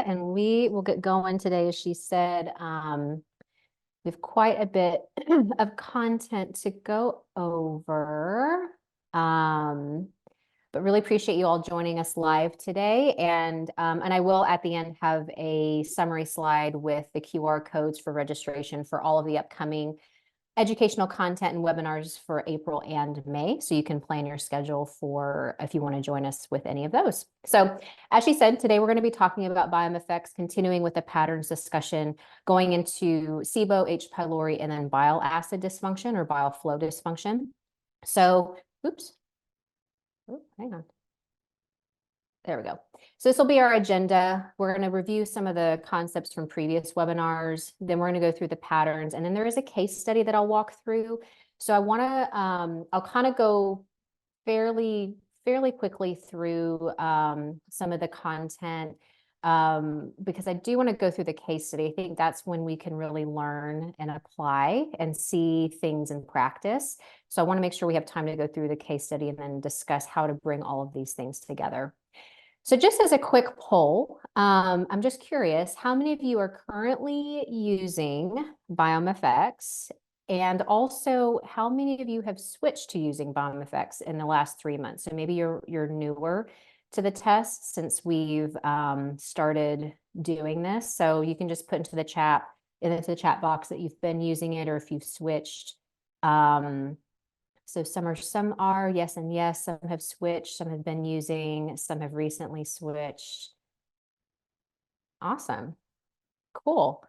and we will get going today. As she said, we have quite a bit of content to go over, but really appreciate you all joining us live today. And I will at the end have a summary slide with the QR codes for registration for all of the upcoming educational content and webinars for April and May. So you can plan your schedule for if you want to join us with any of those. So as she said, today we're going to be talking about biome effects, continuing with the patterns discussion, going into SIBO, H. pylori, and then bile acid dysfunction or bile flow dysfunction. So, oops. Oh, hang on. There we go. So this will be our agenda. We're going to review some of the concepts from previous webinars. Then we're going to go through the patterns. And then there is a case study that I'll walk through. So I want to, I'll kind of go fairly quickly through some of the content because I do want to go through the case study. I think that's when we can really learn and apply and see things in practice. So I want to make sure we have time to go through the case study and then discuss how to bring all of these things together. So just as a quick poll, I'm just curious, how many of you are currently using Biome Effects? And also, how many of you have switched to using Biome Effects in the last 3 months? So maybe you're newer to the test since we've started doing this. So you can just put into the chat box that you've been using it or if you've switched. So some are yes and yes, some have switched, some have been using, some have recently switched. Awesome. Cool.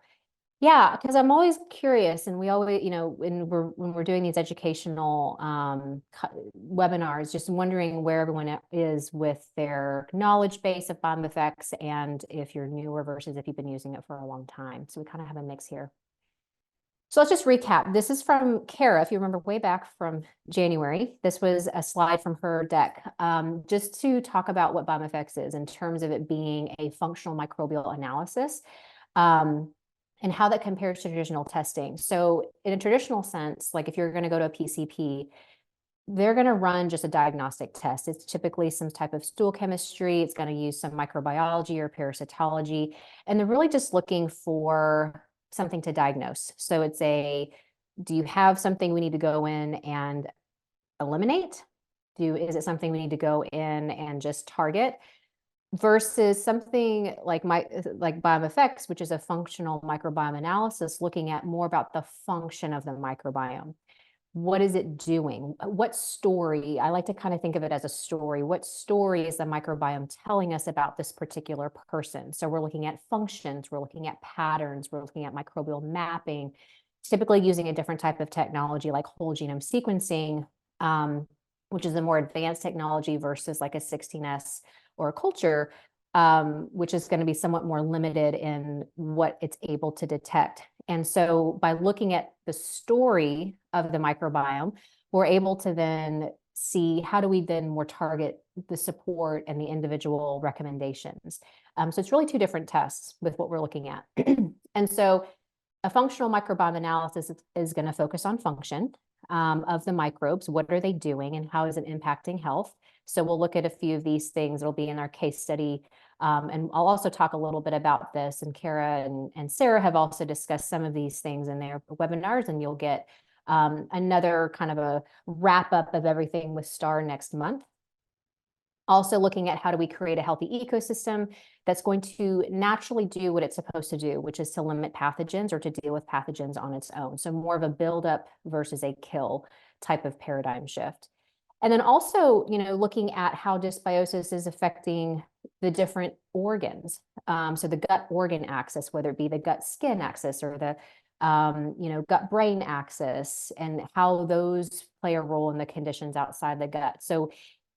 Yeah, because I'm always curious, and we always, when we're doing these educational webinars, just wondering where everyone is with their knowledge base of biome effects and if you're newer versus if you've been using it for a long time. So we kind of have a mix here. So let's just recap. This is from Kara, if you remember way back from January. This was a slide from her deck, just to talk about what biome effects is in terms of it being a functional microbial analysis and how that compares to traditional testing. So in a traditional sense, like if you're going to go to a PCP, they're going to run just a diagnostic test. It's typically some type of stool chemistry. It's going to use some microbiology or parasitology. And they're really just looking for something to diagnose. So it's do you have something we need to go in and eliminate? Is it something we need to go in and just target? Versus something like biome effects, which is a functional microbiome analysis, looking at more about the function of the microbiome. What is it doing? What story? I like to kind of think of it as a story. What story is the microbiome telling us about this particular person? So we're looking at functions, we're looking at patterns, we're looking at microbial mapping, typically using a different type of technology like whole genome sequencing, which is a more advanced technology versus like a 16S or a culture, which is going to be somewhat more limited in what it's able to detect. And so by looking at the story of the microbiome, we're able to then see how do we then more target the support and the individual recommendations. So it's really two different tests with what we're looking at. And so a functional microbiome analysis is going to focus on function of the microbes. What are they doing and how is it impacting health? So we'll look at a few of these things. It'll be in our case study. And I'll also talk a little bit about this. And Kara and Sarah have also discussed some of these things in their webinars. And you'll get another kind of a wrap up of everything with STAR next month. Also looking at how do we create a healthy ecosystem that's going to naturally do what it's supposed to do, which is to limit pathogens or to deal with pathogens on its own. So more of a buildup versus a kill type of paradigm shift. And then also, looking at how dysbiosis is affecting the different organs. So the gut organ axis, whether it be the gut skin axis or the gut brain axis, and how those play a role in the conditions outside the gut. So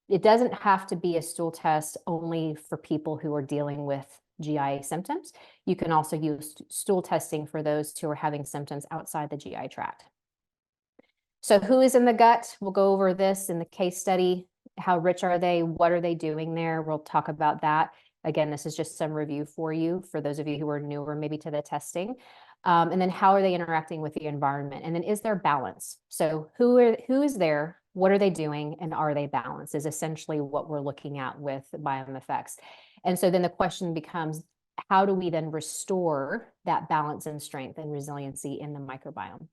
it doesn't have to be a stool test only for people who are dealing with GI symptoms. You can also use stool testing for those who are having symptoms outside the GI tract. So who is in the gut? We'll go over this in the case study. How rich are they? What are they doing there? We'll talk about that. Again, this is just some review for you, for those of you who are newer maybe to the testing. And then how are they interacting with the environment? And then is there balance? So who is there? What are they doing? And are they balanced is essentially what we're looking at with biome effects. And so then the question becomes, how do we then restore that balance and strength and resiliency in the microbiome?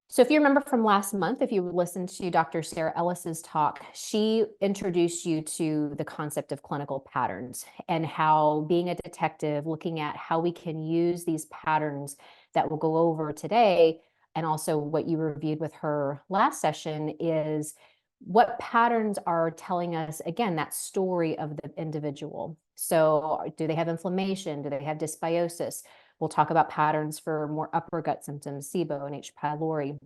So if you remember from last month, if you listened to Dr. Sarah Ellis's talk, she introduced you to the concept of clinical patterns and how being a detective, looking at how we can use these patterns that we'll go over today, and also what you reviewed with her last session is what patterns are telling us, again, that story of the individual. So do they have inflammation? Do they have dysbiosis? We'll talk about patterns for more upper gut symptoms, SIBO and H. pylori.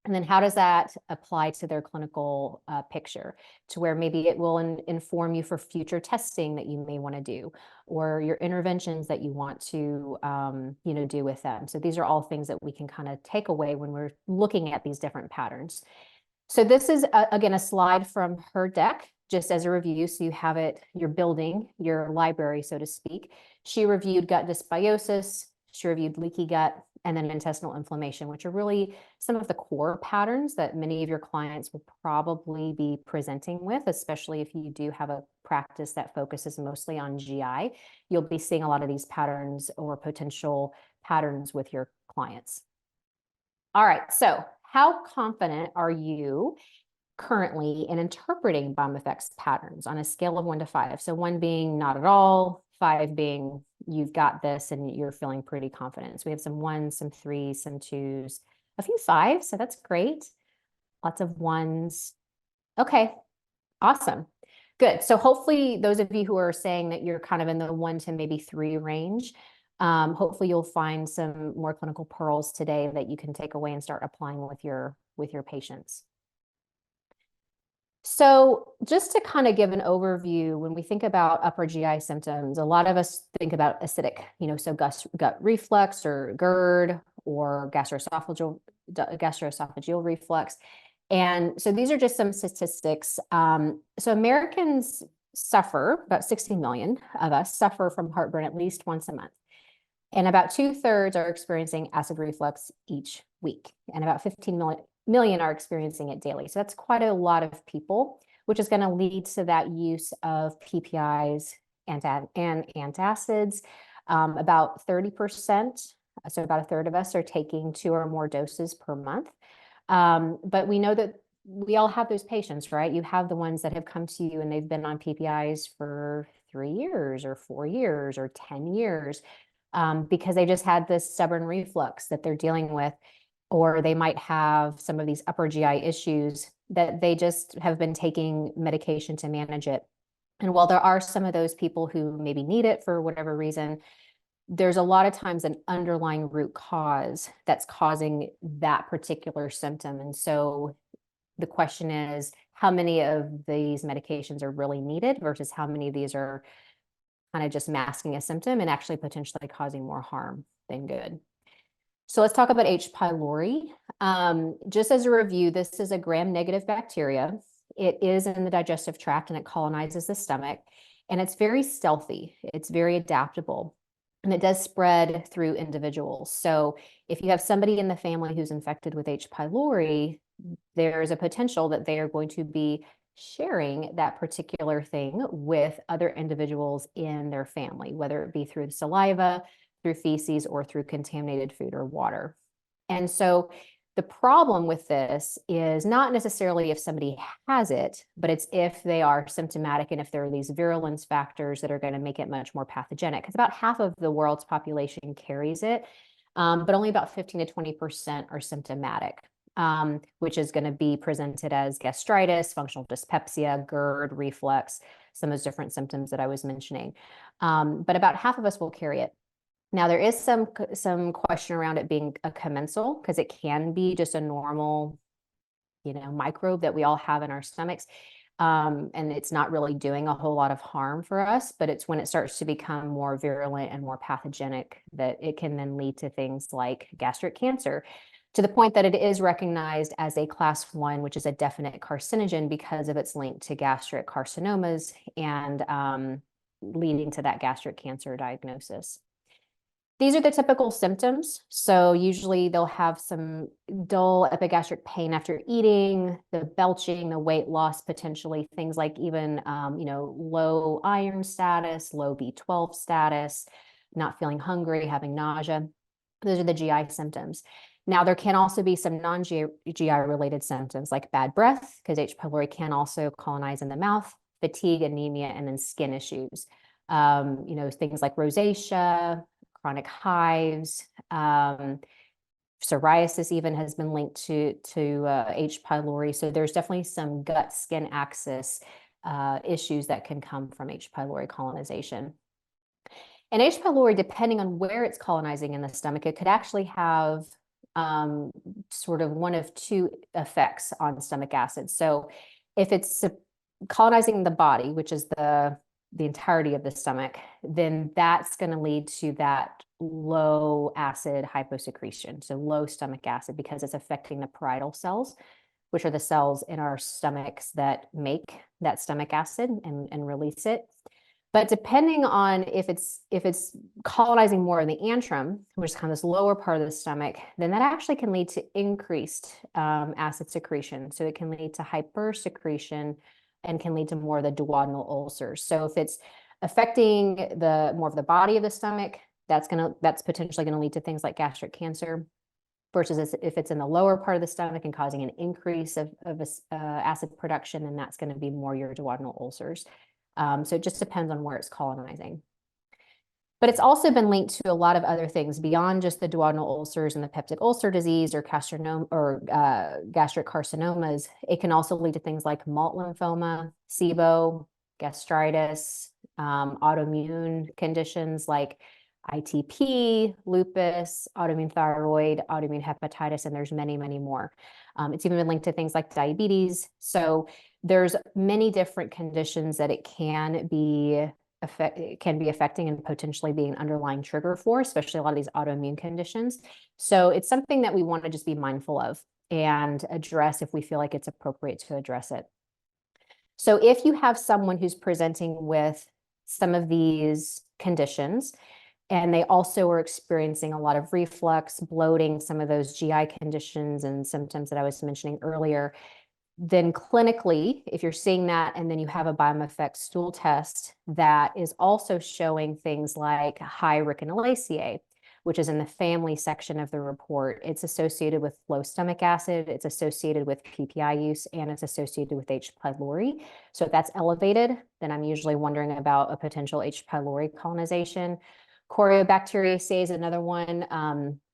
And then how does that apply to their clinical picture, to where maybe it will inform you for future testing that you may want to do, or your interventions that you want to do with them. So these are all things that we can kind of take away when we're looking at these different patterns. So this is, again, a slide from her deck, just as a review. So you have it, you're building your library, so to speak. She reviewed gut dysbiosis, she reviewed leaky gut, and then intestinal inflammation, which are really some of the core patterns that many of your clients will probably be presenting with, especially if you do have a practice that focuses mostly on GI. You'll be seeing a lot of these patterns or potential patterns with your clients. All right, so how confident are you currently in interpreting Biome effects patterns on a scale of 1 to 5? So 1 being not at all, 5 being you've got this and you're feeling pretty confident. So we have some 1s, some 3s, some 2s, a few 5s, so that's great. Lots of 1s. Okay, awesome. Good. So hopefully those of you who are saying that you're kind of in the 1 to maybe 3 range, hopefully you'll find some more clinical pearls today that you can take away and start applying with your patients. So just to kind of give an overview, when we think about upper GI symptoms, a lot of us think about acidic, so gut reflux or GERD or gastroesophageal reflux. And so these are just some statistics. So Americans suffer, about 60 million of us suffer from heartburn at least once a month. And about 2/3 are experiencing acid reflux each week. And about 15 million are experiencing it daily. So that's quite a lot of people, which is going to lead to that use of PPIs and antacids. About 30%, so about 1/3 of us are taking 2 or more doses per month. But we know that we all have those patients, right? You have the ones that have come to you and they've been on PPIs for 3 years or 4 years or 10 years because they just had this stubborn reflux that they're dealing with, or they might have some of these upper GI issues that they just have been taking medication to manage it. And while there are some of those people who maybe need it for whatever reason, there's a lot of times an underlying root cause that's causing that particular symptom. And so the question is, how many of these medications are really needed versus how many of these are kind of just masking a symptom and actually potentially causing more harm than good. So let's talk about H. pylori. Just as a review, this is a gram-negative bacteria. It is in the digestive tract and it colonizes the stomach, and it's very stealthy. It's very adaptable, and it does spread through individuals. So if you have somebody in the family who's infected with H. pylori, there's a potential that they are going to be sharing that particular thing with other individuals in their family, whether it be through saliva, through feces, or through contaminated food or water. And so the problem with this is not necessarily if somebody has it, but it's if they are symptomatic and if there are these virulence factors that are going to make it much more pathogenic. Because about half of the world's population carries it, but only about 15 to 20% are symptomatic. Which is going to be presented as gastritis, functional dyspepsia, GERD, reflux, some of those different symptoms that I was mentioning. But about half of us will carry it. Now, there is some question around it being a commensal, because it can be just a normal, microbe that we all have in our stomachs. And it's not really doing a whole lot of harm for us, but it's when it starts to become more virulent and more pathogenic that it can then lead to things like gastric cancer, to the point that it is recognized as a class 1, which is a definite carcinogen because of its link to gastric carcinomas and leading to that gastric cancer diagnosis. These are the typical symptoms. So usually they'll have some dull epigastric pain after eating, the belching, the weight loss, potentially things like even, low iron status, low B12 status, not feeling hungry, having nausea. Those are the GI symptoms. Now, there can also be some non-GI related symptoms like bad breath, because H. pylori can also colonize in the mouth, fatigue, anemia, and then skin issues. Things like rosacea, chronic hives, psoriasis even has been linked to H. pylori. So there's definitely some gut skin axis issues that can come from H. pylori colonization. And H. pylori, depending on where it's colonizing in the stomach, it could actually have sort of one of two effects on stomach acid. So if it's colonizing the body, which is the entirety of the stomach, then that's going to lead to that low acid hyposecretion, so low stomach acid, because it's affecting the parietal cells, which are the cells in our stomachs that make that stomach acid and release it. But depending on if it's colonizing more in the antrum, which is kind of this lower part of the stomach, then that actually can lead to increased acid secretion. So it can lead to hypersecretion and can lead to more of the duodenal ulcers. So if it's affecting more of the body of the stomach, that's potentially going to lead to things like gastric cancer. Versus if it's in the lower part of the stomach and causing an increase of acid production, then that's going to be more your duodenal ulcers. So it just depends on where it's colonizing. But it's also been linked to a lot of other things beyond just the duodenal ulcers and the peptic ulcer disease or gastric carcinomas. It can also lead to things like malt lymphoma, SIBO, gastritis, autoimmune conditions like ITP, lupus, autoimmune thyroid, autoimmune hepatitis, and there's many, many more. It's even been linked to things like diabetes. So there's many different conditions that it can be affecting and potentially being an underlying trigger for, especially a lot of these autoimmune conditions. So it's something that we want to just be mindful of and address if we feel like it's appropriate to address it. So if you have someone who's presenting with some of these conditions, and they also are experiencing a lot of reflux, bloating, some of those GI conditions and symptoms that I was mentioning earlier, then clinically, if you're seeing that and then you have a Biome effect stool test that is also showing things like high rickenolaceae, which is in the family section of the report, it's associated with low stomach acid, it's associated with PPI use, and it's associated with H. pylori. So if that's elevated, then I'm usually wondering about a potential H. pylori colonization. Choriobacteriaceae is another one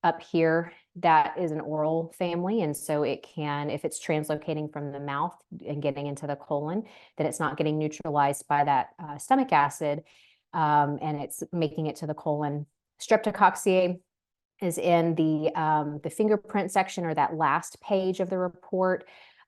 up here that is an oral family. And so it can, if it's translocating from the mouth and getting into the colon, then it's not getting neutralized by that stomach acid and it's making it to the colon. Streptococciae is in the fingerprint section or that last page of the report.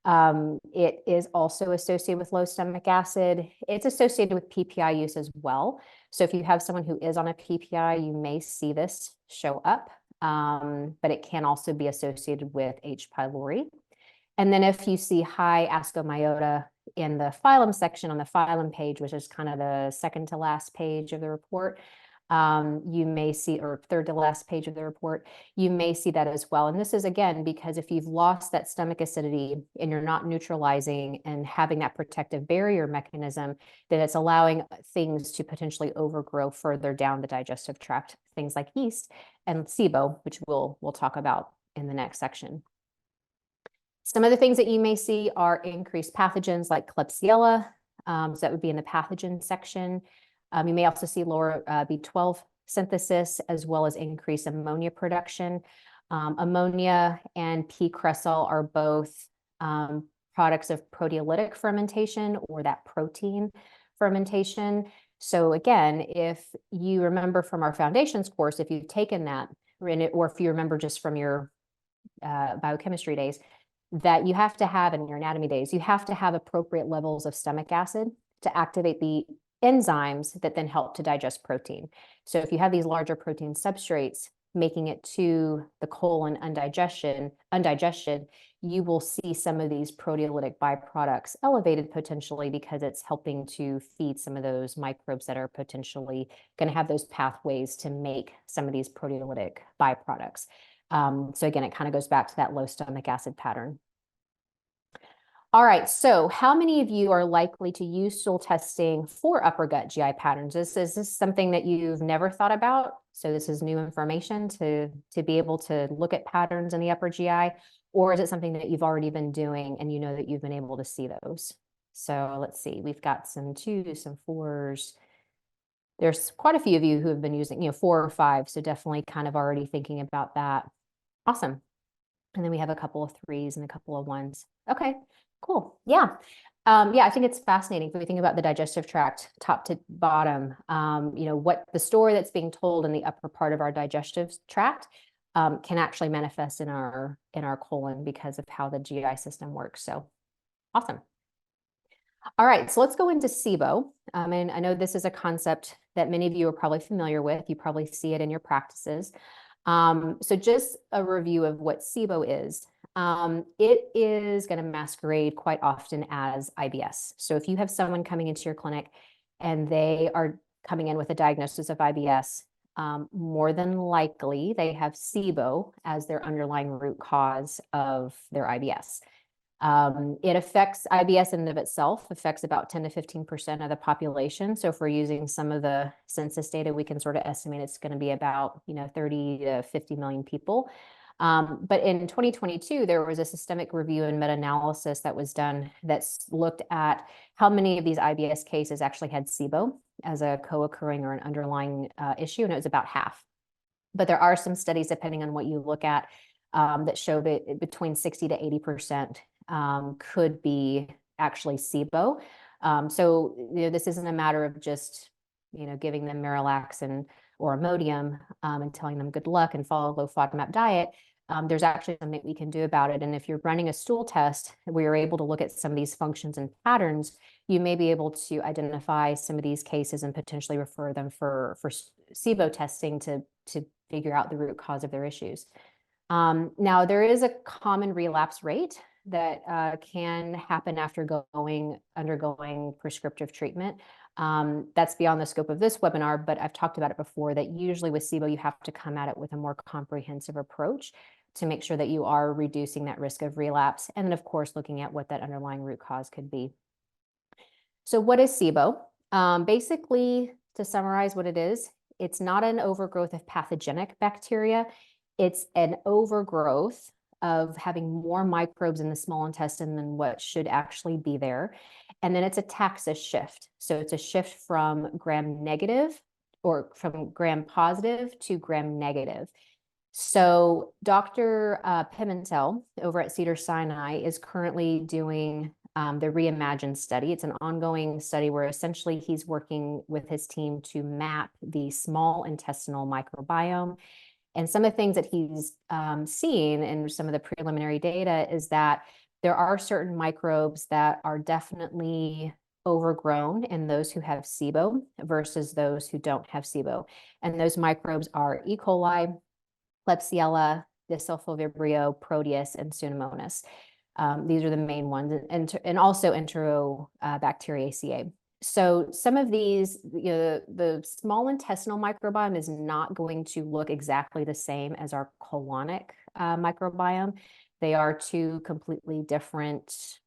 It is also associated with low stomach acid. It's associated with PPI use as well. So if you have someone who is on a PPI, you may see this show up, but it can also be associated with H. pylori. And then if you see high ascomyota in the phylum section on the phylum page, which is kind of the second to last page of the report, you may see, or third to last page of the report, you may see that as well. And this is, again, because if you've lost that stomach acidity and you're not neutralizing and having that protective barrier mechanism, then it's allowing things to potentially overgrow further down the digestive tract, things like yeast and SIBO, which we'll talk about in the next section. Some of the things that you may see are increased pathogens like Klebsiella. So that would be in the pathogen section. You may also see lower B12 synthesis, as well as increased ammonia production. Ammonia and P-cresol are both products of proteolytic fermentation or that protein fermentation. So again, if you remember from our foundations course, if you've taken that, or if you remember just from your biochemistry days, that you have to have in your anatomy days, you have to have appropriate levels of stomach acid to activate the enzymes that then help to digest protein. So if you have these larger protein substrates making it to the colon undigested, you will see some of these proteolytic byproducts elevated potentially because it's helping to feed some of those microbes that are potentially going to have those pathways to make some of these proteolytic byproducts. So again, it kind of goes back to that low stomach acid pattern. All right, so how many of you are likely to use stool testing for upper gut GI patterns? Is this something that you've never thought about So this is new information to be able to look at patterns in the upper GI, or is it something that you've already been doing and you know that you've been able to see those? So let's see, we've got some 2s, some 4s. There's quite a few of you who have been using, 4 or 5, so definitely kind of already thinking about that. Awesome. And then we have a couple of 3s and a couple of 1s. Okay, cool. Yeah. Yeah, I think it's fascinating if we think about the digestive tract, top to bottom, what the story that's being told in the upper part of our digestive tract can actually manifest in our colon because of how the GI system works. So awesome. All right, so let's go into SIBO. And I know this is a concept that many of you are probably familiar with. You probably see it in your practices. So just a review of what SIBO is. It is going to masquerade quite often as IBS. So if you have someone coming into your clinic and they are coming in with a diagnosis of IBS, more than likely they have SIBO as their underlying root cause of their IBS. It affects IBS in and of itself, affects about 10 to 15% of the population. So if we're using some of the census data, we can sort of estimate it's going to be about 30 to 50 million people. But in 2022, there was a systemic review and meta-analysis that was done that's looked at how many of these IBS cases actually had SIBO as a co-occurring or an underlying issue, and it was about half. But there are some studies, depending on what you look at, that show that between 60 to 80% could be actually SIBO. So this isn't a matter of just giving them Miralax or Imodium and telling them good luck and follow a low FODMAP diet. There's actually something we can do about it. And if you're running a stool test where you're able to look at some of these functions and patterns, you may be able to identify some of these cases and potentially refer them for SIBO testing to figure out the root cause of their issues. Now, there is a common relapse rate that can happen after undergoing prescriptive treatment. That's beyond the scope of this webinar, but I've talked about it before, that usually with SIBO, you have to come at it with a more comprehensive approach to make sure that you are reducing that risk of relapse. And then, of course, looking at what that underlying root cause could be. So what is SIBO? Basically, to summarize what it is, it's not an overgrowth of pathogenic bacteria. It's an overgrowth of having more microbes in the small intestine than what should actually be there. And then it's a taxis shift. So it's a shift from gram negative or from gram positive to gram negative. So Dr. Pimentel over at Cedars-Sinai is currently doing the Reimagine study. It's an ongoing study where essentially he's working with his team to map the small intestinal microbiome. And some of the things that he's seen in some of the preliminary data is that there are certain microbes that are definitely overgrown in those who have SIBO versus those who don't have SIBO. And those microbes are E. coli, Klebsiella, Bacillus vibrio, Proteus, and Pseudomonas. These are the main ones, and also Enterobacteriaceae. So some of these, the small intestinal microbiome is not going to look exactly the same as our colonic microbiome. They are two completely different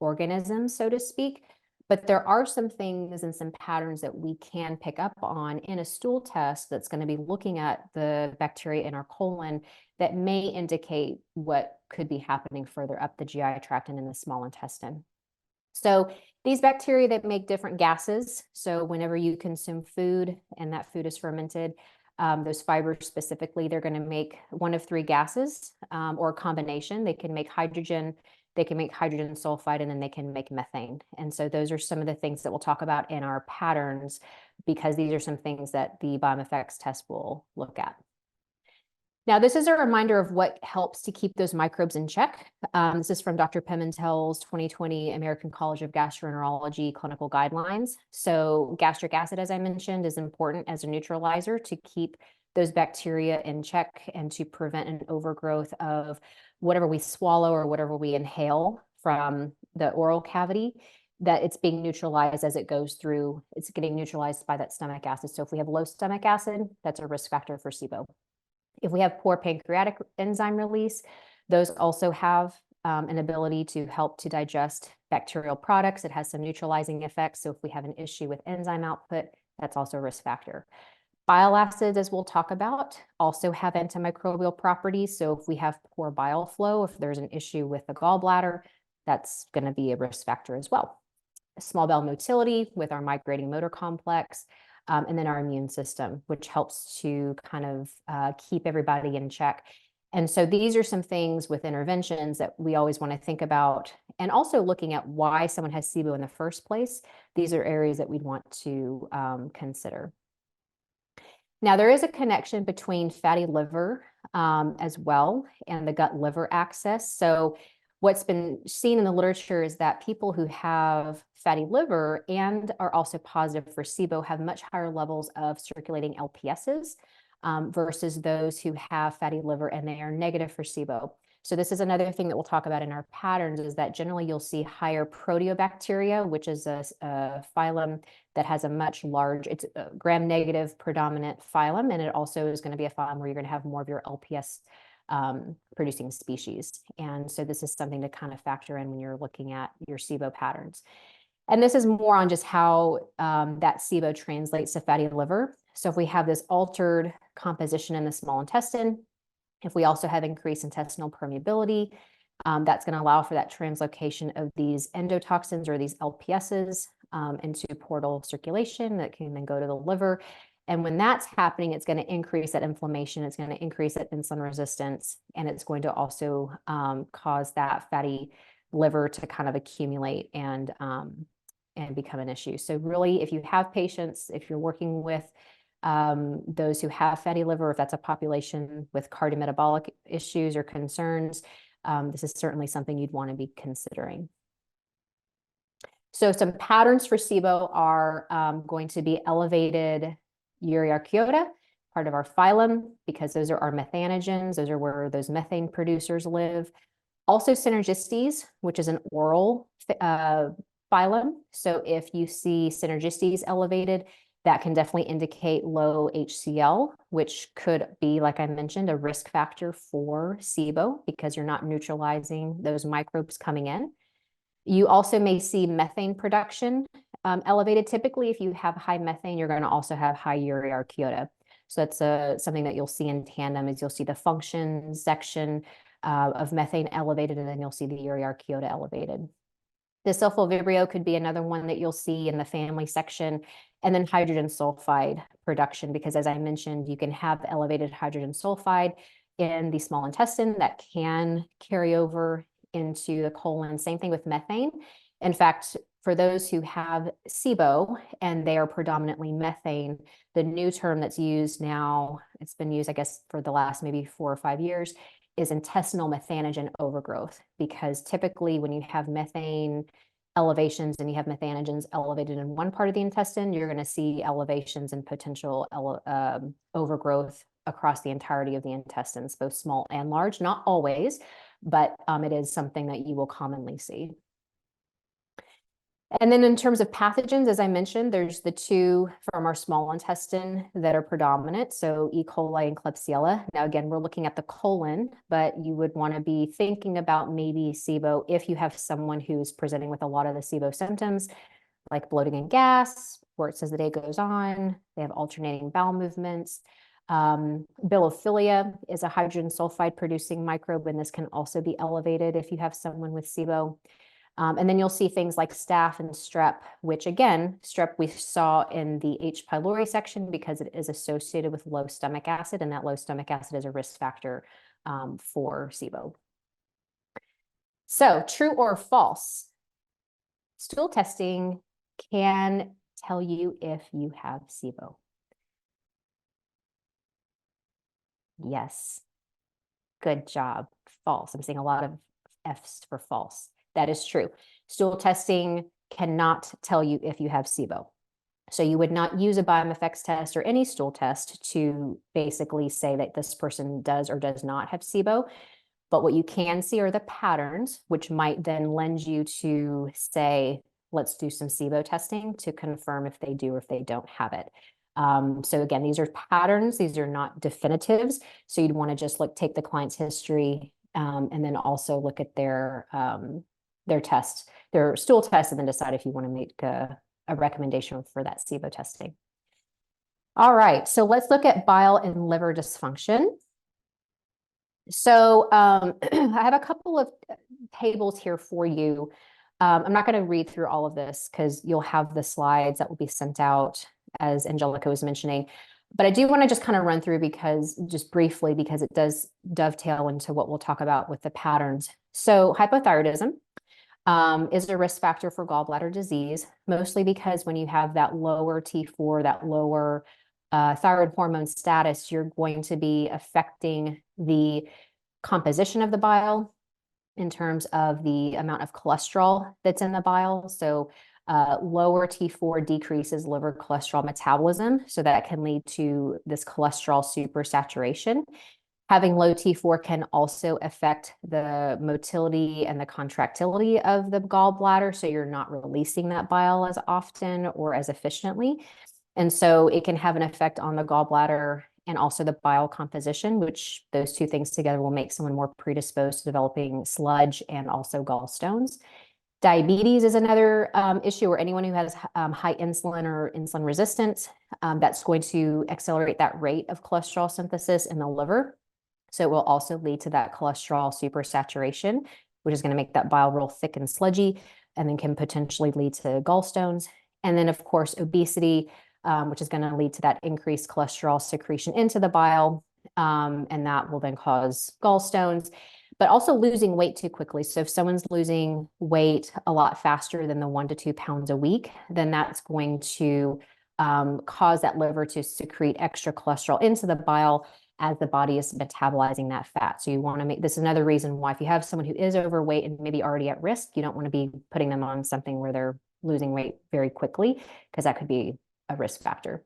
organisms, so to speak. But there are some things and some patterns that we can pick up on in a stool test that's going to be looking at the bacteria in our colon that may indicate what could be happening further up the GI tract and in the small intestine. So these bacteria that make different gases, so whenever you consume food and that food is fermented, those fibers specifically, they're going to make one of 3 gases or a combination. They can make hydrogen, they can make hydrogen sulfide, and then they can make methane. And so those are some of the things that we'll talk about in our patterns, because these are some things that the Biome effects test will look at. Now, this is a reminder of what helps to keep those microbes in check. This is from Dr. Pimentel's 2020 American College of Gastroenterology clinical guidelines. So gastric acid, as I mentioned, is important as a neutralizer to keep those bacteria in check and to prevent an overgrowth of whatever we swallow or whatever we inhale from the oral cavity, that it's being neutralized as it goes through. It's getting neutralized by that stomach acid. So if we have low stomach acid, that's a risk factor for SIBO. If we have poor pancreatic enzyme release, those also have an ability to help to digest bacterial products. It has some neutralizing effects. So if we have an issue with enzyme output, that's also a risk factor. Bile acids, as we'll talk about, also have antimicrobial properties. So if we have poor bile flow, if there's an issue with the gallbladder, that's going to be a risk factor as well. Small bowel motility with our migrating motor complex, and then our immune system, which helps to kind of keep everybody in check. And so these are some things with interventions that we always want to think about, and also looking at why someone has SIBO in the first place. These are areas that we'd want to consider. Now, there is a connection between fatty liver as well and the gut-liver axis. So what's been seen in the literature is that people who have fatty liver and are also positive for SIBO have much higher levels of circulating LPSs versus those who have fatty liver and they are negative for SIBO. So this is another thing that we'll talk about in our patterns, is that generally you'll see higher proteobacteria, which is a phylum that has a much large, it's a gram-negative predominant phylum, and it also is going to be a phylum where you're going to have more of your LPS producing species. And so this is something to kind of factor in when you're looking at your SIBO patterns. And this is more on just how that SIBO translates to fatty liver. So if we have this altered composition in the small intestine, if we also have increased intestinal permeability, that's going to allow for that translocation of these endotoxins or these LPSs into portal circulation that can then go to the liver. And when that's happening, it's going to increase that inflammation, it's going to increase that insulin resistance, and it's going to also cause that fatty liver to kind of accumulate and become an issue. So really, if you have patients, if you're working with those who have fatty liver, if that's a population with cardiometabolic issues or concerns, this is certainly something you'd want to be considering. So some patterns for SIBO are going to be elevated Uriarchaeota, part of our phylum, because those are our methanogens. Those are where those methane producers live. Also Synergistes, which is an oral phylum. So if you see Synergistes elevated, that can definitely indicate low HCl, which could be, like I mentioned, a risk factor for SIBO because you're not neutralizing those microbes coming in. You also may see methane production elevated. Typically, if you have high methane, you're going to also have high Uriarchaeota. So that's something that you'll see in tandem, is you'll see the function section of methane elevated, and then you'll see the Uriarchaeota elevated. The sulfovibrio could be another one that you'll see in the family section, and then hydrogen sulfide production, because as I mentioned, you can have elevated hydrogen sulfide in the small intestine that can carry over into the colon. Same thing with methane. In fact, for those who have SIBO and they are predominantly methane, the new term that's used now, it's been used, I guess, for the last maybe 4 or 5 years, is intestinal methanogen overgrowth, because typically when you have methane elevations and you have methanogens elevated in one part of the intestine, you're going to see elevations and potential overgrowth across the entirety of the intestines, both small and large. Not always, but it is something that you will commonly see. And then in terms of pathogens, as I mentioned, there's the two from our small intestine that are predominant, so E. coli and Klebsiella. Now, again, we're looking at the colon, but you would want to be thinking about maybe SIBO if you have someone who's presenting with a lot of the SIBO symptoms, like bloating and gas, where it says the day goes on, they have alternating bowel movements. Bilophila is a hydrogen sulfide producing microbe, and this can also be elevated if you have someone with SIBO. And then you'll see things like staph and strep, which again, strep we saw in the H. pylori section because it is associated with low stomach acid, and that low stomach acid is a risk factor for SIBO. So, true or false? Stool testing can tell you if you have SIBO. Yes. Good job. False. I'm seeing a lot of F's for false. That is true. Stool testing cannot tell you if you have SIBO. So you would not use a Biome effects test or any stool test to basically say that this person does or does not have SIBO. But what you can see are the patterns, which might then lend you to say, let's do some SIBO testing to confirm if they do or if they don't have it. So again, these are patterns. These are not definitives. So you'd want to just take the client's history and then also look at their test, their stool test, and then decide if you want to make a recommendation for that SIBO testing. All right, so let's look at bile and liver dysfunction. So I have a couple of tables here for you. I'm not going to read through all of this because you'll have the slides that will be sent out, as Angelica was mentioning. But I do want to just kind of run through just briefly, because it does dovetail into what we'll talk about with the patterns. So hypothyroidism is a risk factor for gallbladder disease, mostly because when you have that lower T4, that lower thyroid hormone status, you're going to be affecting the composition of the bile in terms of the amount of cholesterol that's in the bile. So lower T4 decreases liver cholesterol metabolism, so that can lead to this cholesterol supersaturation. Having low T4 can also affect the motility and the contractility of the gallbladder, so you're not releasing that bile as often or as efficiently. And so it can have an effect on the gallbladder and also the bile composition, which those two things together will make someone more predisposed to developing sludge and also gallstones. Diabetes is another issue, or anyone who has high insulin or insulin resistance, that's going to accelerate that rate of cholesterol synthesis in the liver. So it will also lead to that cholesterol supersaturation, which is going to make that bile real thick and sludgy, and then can potentially lead to gallstones. And then, of course, obesity, which is going to lead to that increased cholesterol secretion into the bile, and that will then cause gallstones, but also losing weight too quickly. So if someone's losing weight a lot faster than the 1 to 2 pounds a week, then that's going to cause that liver to secrete extra cholesterol into the bile as the body is metabolizing that fat. So you want to make this another reason why, if you have someone who is overweight and maybe already at risk, you don't want to be putting them on something where they're losing weight very quickly, because that could be a risk factor.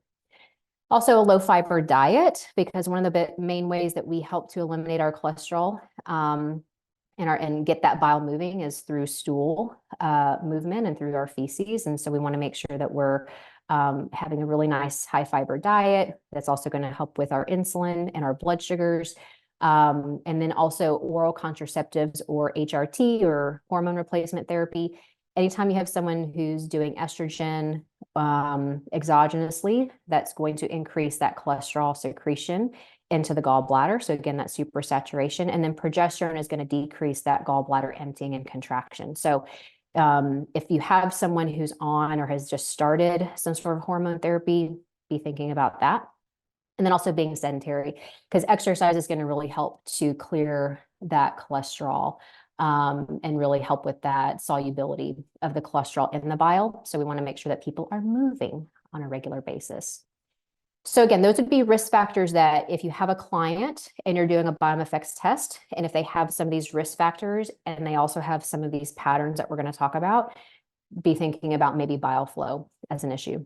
Also, a low fiber diet, because one of the main ways that we help to eliminate our cholesterol and get that bile moving is through stool movement and through our feces. And so we want to make sure that we're having a really nice high fiber diet that's also going to help with our insulin and our blood sugars. And then also oral contraceptives, or HRT, or hormone replacement therapy. Anytime you have someone who's doing estrogen exogenously, that's going to increase that cholesterol secretion into the gallbladder. So again, that supersaturation. And then progesterone is going to decrease that gallbladder emptying and contraction. So if you have someone who's on or has just started some sort of hormone therapy, be thinking about that. And then also being sedentary, because exercise is going to really help to clear that cholesterol and really help with that solubility of the cholesterol in the bile. So we want to make sure that people are moving on a regular basis. So again, those would be risk factors that if you have a client and you're doing a Biome effects test, and if they have some of these risk factors and they also have some of these patterns that we're going to talk about, be thinking about maybe bile flow as an issue.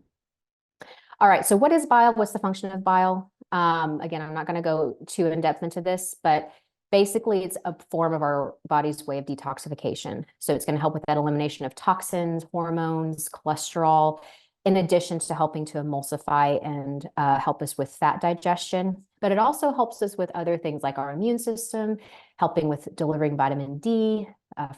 All right, so what is bile? What's the function of bile? Again, I'm not going to go too in depth into this, but basically it's a form of our body's way of detoxification. So it's going to help with that elimination of toxins, hormones, cholesterol, in addition to helping to emulsify and help us with fat digestion. But it also helps us with other things like our immune system, helping with delivering vitamin D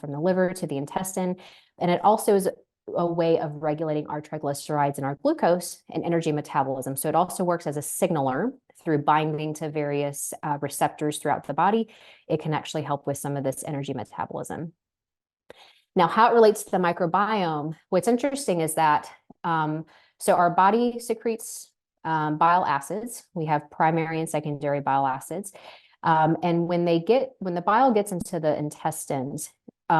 from the liver to the intestine. And it also is a way of regulating our triglycerides and our glucose and energy metabolism. So it also works as a signaler through binding to various receptors throughout the body. It can actually help with some of this energy metabolism. Now, how it relates to the microbiome, what's interesting is that, so our body secretes bile acids. We have primary and secondary bile acids. And when the bile gets into the intestines,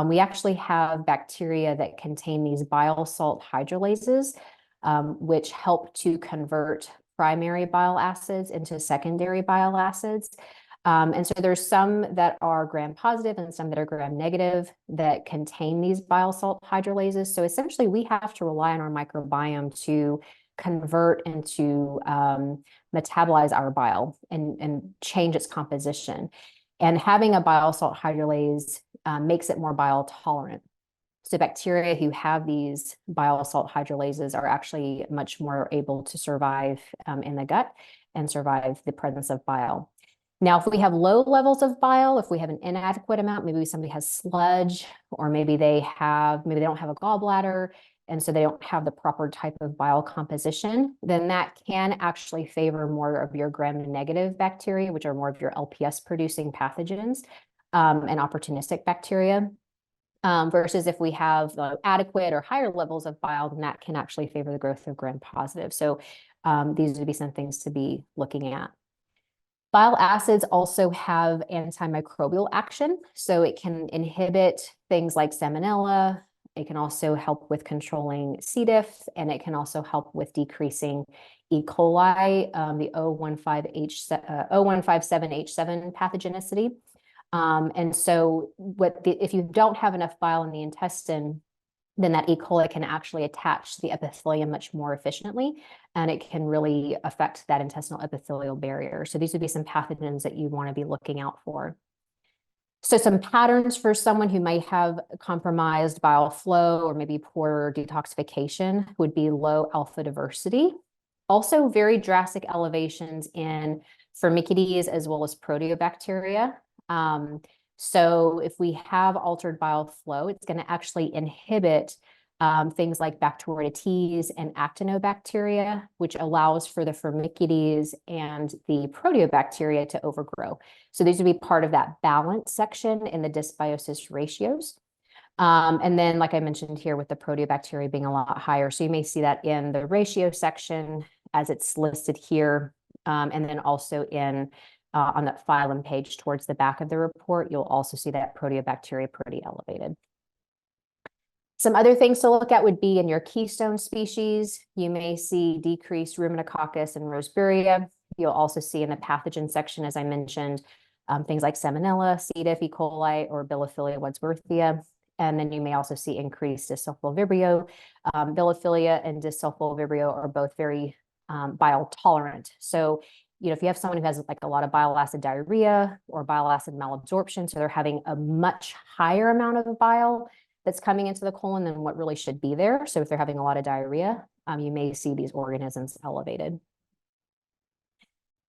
we actually have bacteria that contain these bile salt hydrolases, which help to convert primary bile acids into secondary bile acids. And so there's some that are gram-positive and some that are gram-negative that contain these bile salt hydrolases. So essentially, we have to rely on our microbiome to convert and to metabolize our bile and change its composition. And having a bile salt hydrolase makes it more bile tolerant. So bacteria who have these bile salt hydrolases are actually much more able to survive in the gut and survive the presence of bile. Now, if we have low levels of bile, if we have an inadequate amount, maybe somebody has sludge, or maybe they don't have a gallbladder, and so they don't have the proper type of bile composition, then that can actually favor more of your gram-negative bacteria, which are more of your LPS-producing pathogens and opportunistic bacteria. Versus if we have adequate or higher levels of bile, then that can actually favor the growth of gram-positive. So these would be some things to be looking at. Bile acids also have antimicrobial action, so it can inhibit things like salmonella. It can also help with controlling C. diff, and it can also help with decreasing E. coli, the O157H7 pathogenicity. And so if you don't have enough bile in the intestine, then that E. coli can actually attach to the epithelium much more efficiently, and it can really affect that intestinal epithelial barrier. So these would be some pathogens that you want to be looking out for. So some patterns for someone who might have compromised bile flow or maybe poor detoxification would be low alpha diversity. Also very drastic elevations in Firmicutes as well as proteobacteria. So if we have altered bile flow, it's going to actually inhibit things like Bacteroidetes and actinobacteria, which allows for the Firmicutes and the proteobacteria to overgrow. So these would be part of that balance section in the dysbiosis ratios. And then, like I mentioned here, with the proteobacteria being a lot higher. So you may see that in the ratio section as it's listed here, and then also in on that phylum page towards the back of the report, you'll also see that proteobacteria pretty elevated. Some other things to look at would be in your keystone species. You may see decreased Ruminococcus and Roseburia. You'll also see in the pathogen section, as I mentioned, things like Salmonella, C. diff, E. coli, or Bilophila wadsworthia. And then you may also see increased Dysulfil Vibrio. Bilophila and Dysulfil Vibrio are both very bile tolerant. So if you have someone who has like a lot of bile acid diarrhea or bile acid malabsorption, so they're having a much higher amount of bile that's coming into the colon than what really should be there. So if they're having a lot of diarrhea, you may see these organisms elevated.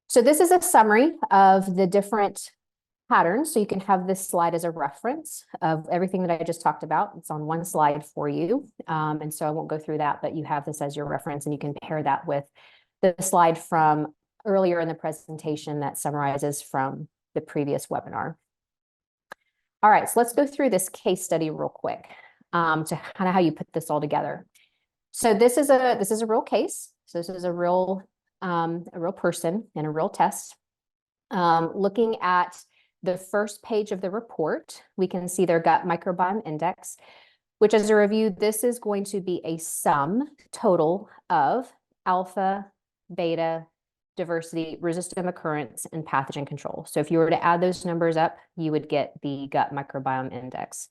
So this is a summary of the different patterns. So you can have this slide as a reference of everything that I just talked about. It's on one slide for you. And so I won't go through that, but you have this as your reference, and you can pair that with the slide from earlier in the presentation that summarizes from the previous webinar. All right, so let's go through this case study real quick to kind of how you put this all together. So this is a real case. So this is a real person and a real test. Looking at the first page of the report, we can see their gut microbiome index, which, as a review, this is going to be a sum total of alpha, beta, diversity, resistant occurrence, and pathogen control. So if you were to add those numbers up, you would get the gut microbiome index.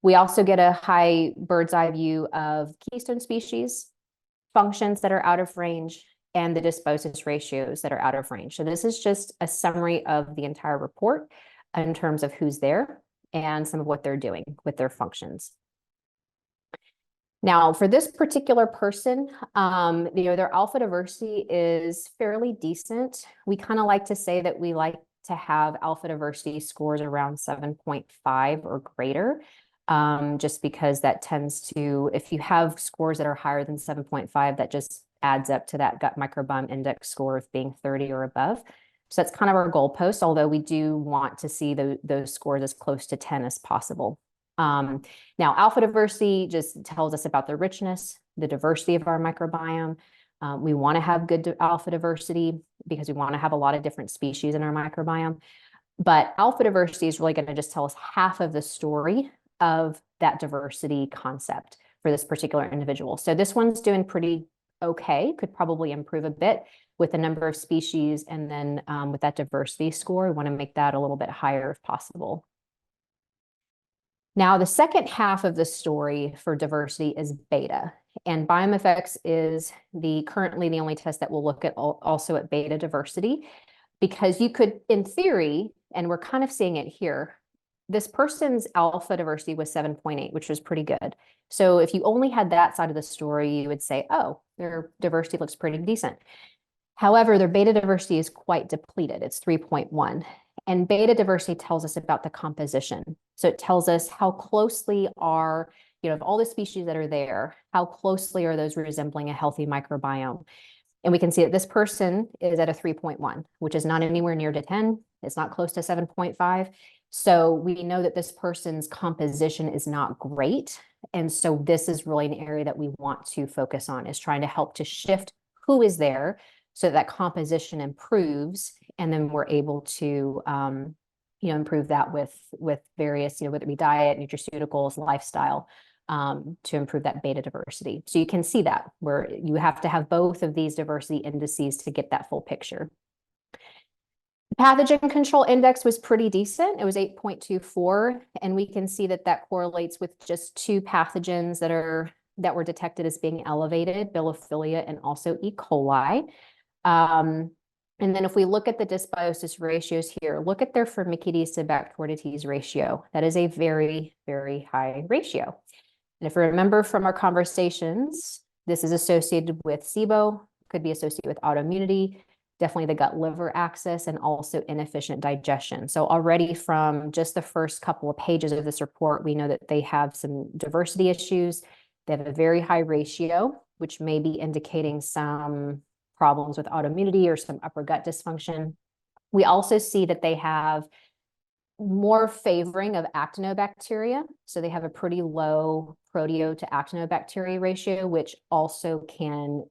We also get a high bird's eye view of keystone species, functions that are out of range, and the dysbiosis ratios that are out of range. So this is just a summary of the entire report in terms of who's there and some of what they're doing with their functions. Now, for this particular person, their alpha diversity is fairly decent. We kind of like to say that we like to have alpha diversity scores around 7.5 or greater, just because that tends to, if you have scores that are higher than 7.5, that just adds up to that gut microbiome index score of being 30 or above. So that's kind of our goalpost, although we do want to see those scores as close to 10 as possible. Now, alpha diversity just tells us about the richness, the diversity of our microbiome. We want to have good alpha diversity because we want to have a lot of different species in our microbiome. But alpha diversity is really going to just tell us half of the story of that diversity concept for this particular individual. So this one's doing pretty okay, could probably improve a bit with the number of species, and then with that diversity score, we want to make that a little bit higher if possible. Now, the second half of the story for diversity is beta, and BiomeFX is currently the only test that will look at also at beta diversity, because you could, in theory, and we're kind of seeing it here, this person's alpha diversity was 7.8, which was pretty good. So if you only had that side of the story, you would say, oh, their diversity looks pretty decent. However, their beta diversity is quite depleted. It's 3.1. And beta diversity tells us about the composition. So it tells us how closely are of all the species that are there, how closely are those resembling a healthy microbiome? And we can see that this person is at a 3.1, which is not anywhere near to 10. It's not close to 7.5. So we know that this person's composition is not great. And so this is really an area that we want to focus on, is trying to help to shift who is there so that composition improves. And then we're able to improve that with various, whether it be diet, nutraceuticals, lifestyle, to improve that beta diversity. So you can see that where you have to have both of these diversity indices to get that full picture. The pathogen control index was pretty decent. It was 8.24, and we can see that that correlates with just 2 pathogens that were detected as being elevated, Bilophila and also E. coli. And then if we look at the dysbiosis ratios here, look at their Firmicutes to Bacteroidetes ratio. That is a very, very high ratio. And if you remember from our conversations, this is associated with SIBO, could be associated with autoimmunity, definitely the gut-liver axis, and also inefficient digestion. So already from just the first couple of pages of this report, we know that they have some diversity issues. They have a very high ratio, which may be indicating some problems with autoimmunity or some upper gut dysfunction. We also see that they have more favoring of actinobacteria. So they have a pretty low proteo to actinobacteria ratio, which also can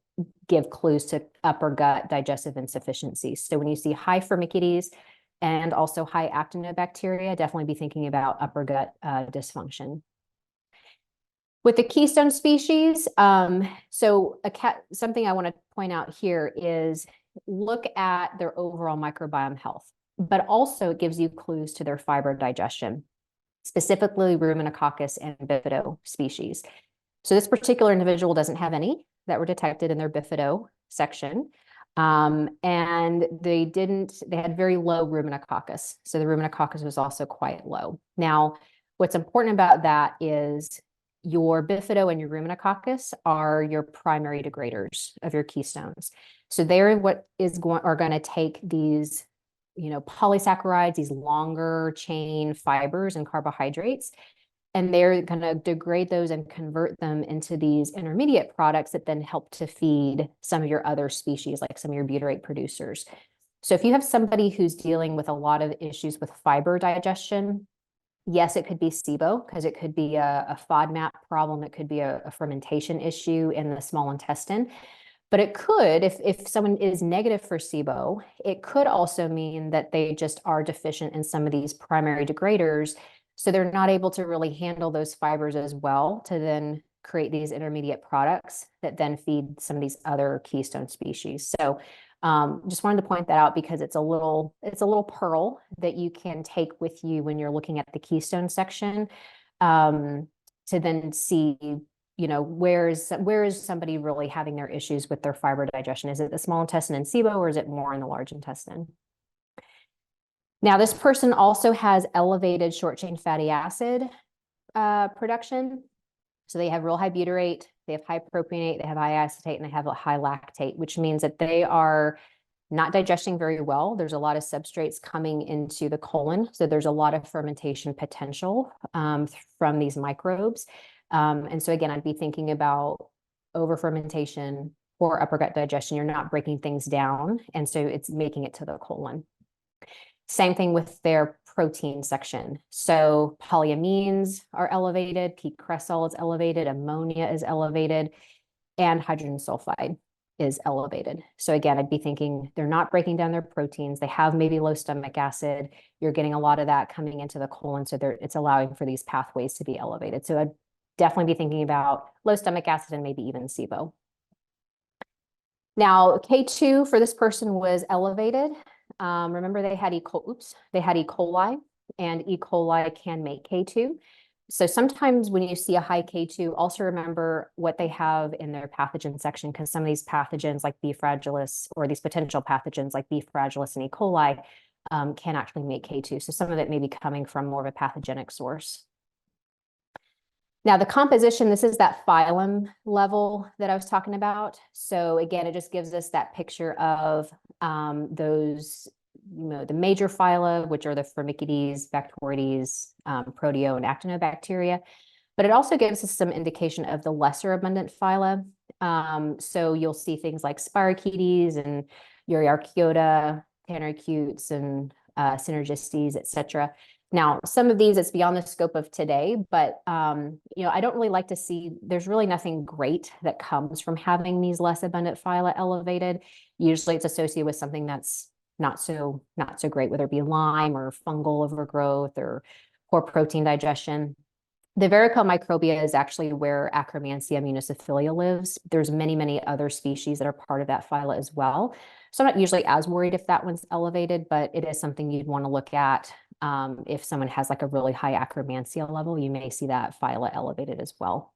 give clues to upper gut digestive insufficiency. So when you see high Firmicutes and also high actinobacteria, definitely be thinking about upper gut dysfunction. With the keystone species, something I want to point out here is look at their overall microbiome health, but also it gives you clues to their fiber digestion, specifically Ruminococcus and Bifido species. So this particular individual doesn't have any that were detected in their Bifido section. And they had very low Ruminococcus. So the Ruminococcus was also quite low. Now, what's important about that is your Bifido and your Ruminococcus are your primary degraders of your keystones. So they're what are going to take these, polysaccharides, these longer chain fibers and carbohydrates, and they're going to degrade those and convert them into these intermediate products that then help to feed some of your other species, like some of your butyrate producers. So if you have somebody who's dealing with a lot of issues with fiber digestion, yes, it could be SIBO, because it could be a FODMAP problem. It could be a fermentation issue in the small intestine. But it could, if someone is negative for SIBO, it could also mean that they just are deficient in some of these primary degraders. So they're not able to really handle those fibers as well to then create these intermediate products that then feed some of these other keystone species. So just wanted to point that out because it's a little pearl that you can take with you when you're looking at the keystone section, to then see, where is somebody really having their issues with their fiber digestion? Is it the small intestine and SIBO, or is it more in the large intestine? Now, this person also has elevated short chain fatty acid production. So they have real high butyrate, they have high propionate, they have high acetate, and they have a high lactate, which means that they are not digesting very well. There's a lot of substrates coming into the colon. So there's a lot of fermentation potential from these microbes. And so again, I'd be thinking about over fermentation or upper gut digestion. You're not breaking things down. And so it's making it to the colon. Same thing with their protein section. So polyamines are elevated, P-cresol is elevated, ammonia is elevated, and hydrogen sulfide is elevated. So again, I'd be thinking they're not breaking down their proteins. They have maybe low stomach acid. You're getting a lot of that coming into the colon. So it's allowing for these pathways to be elevated. So I'd definitely be thinking about low stomach acid and maybe even SIBO. Now, K2 for this person was elevated. Remember they had E. coli, and E. coli can make K2. So sometimes when you see a high K2, also remember what they have in their pathogen section, because some of these pathogens like B. fragilis, or these potential pathogens like B. fragilis and E. coli, can actually make K2. So some of it may be coming from more of a pathogenic source. Now, the composition, this is that phylum level that I was talking about. So again, it just gives us that picture of those, the major phyla, which are the Firmicutes, Bacteroides, Proteo, and Actinobacteria. but it also gives us some indication of the lesser abundant phyla. So you'll see things like Spirochetes and Euryarchaeota, Tanarcutes, and Synergistes, et cetera. Now, some of these, it's beyond the scope of today, but I don't really like to see, there's really nothing great that comes from having these less abundant phyla elevated. Usually it's associated with something that's not so great, whether it be Lyme or fungal overgrowth or poor protein digestion. The Vericomicrobia is actually where Akkermansia municiphilia lives. There's many other species that are part of that phyla as well. So I'm not usually as worried if that one's elevated, but it is something you'd want to look at. If someone has like a really high Akkermansia level, you may see that phyla elevated as well.